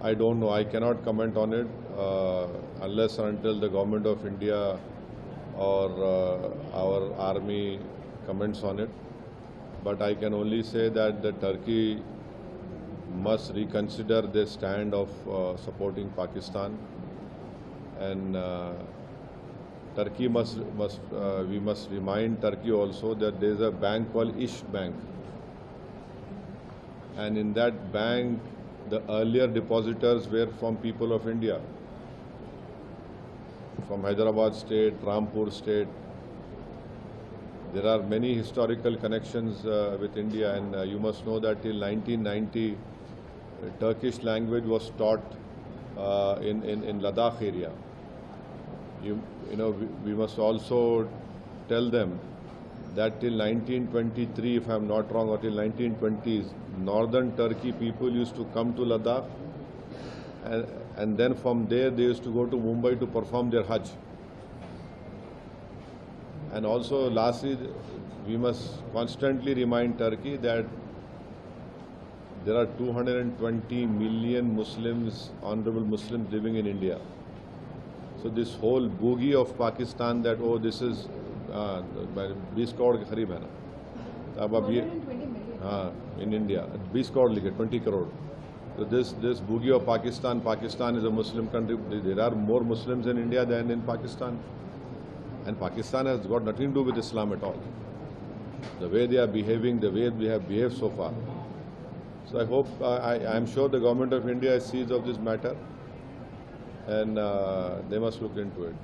I don't know. I cannot comment on it unless and until the government of India or our army comments on it. But I can only say that the Turkey must reconsider their stand of supporting Pakistan, and Turkey we must remind Turkey also that there is a bank called Ish Bank, and in that bank the earlier depositors were from people of India, from Hyderabad state, Rampur state. There are many historical connections with India, and you must know that till 1990, Turkish language was taught in Ladakh area. You know, we must also tell them that till 1923, if I am not wrong, or till 1920s, northern Turkey people used to come to Ladakh, and then from there they used to go to Mumbai to perform their Hajj. And also, lastly, we must constantly remind Turkey that there are 220 million Muslims, honorable Muslims living in India. So this whole boogie of Pakistan that, oh, this is 20 crore के करीब है ना, अब ये हाँ in India 20 crore लिखे 20 crore. So this boogie of Pakistan is a Muslim country. There are more Muslims in India than in Pakistan, and Pakistan has got nothing to do with Islam at all. The way they are behaving, the way we have behaved so far. So I hope, I am sure the government of India sees of this matter, and they must look into it.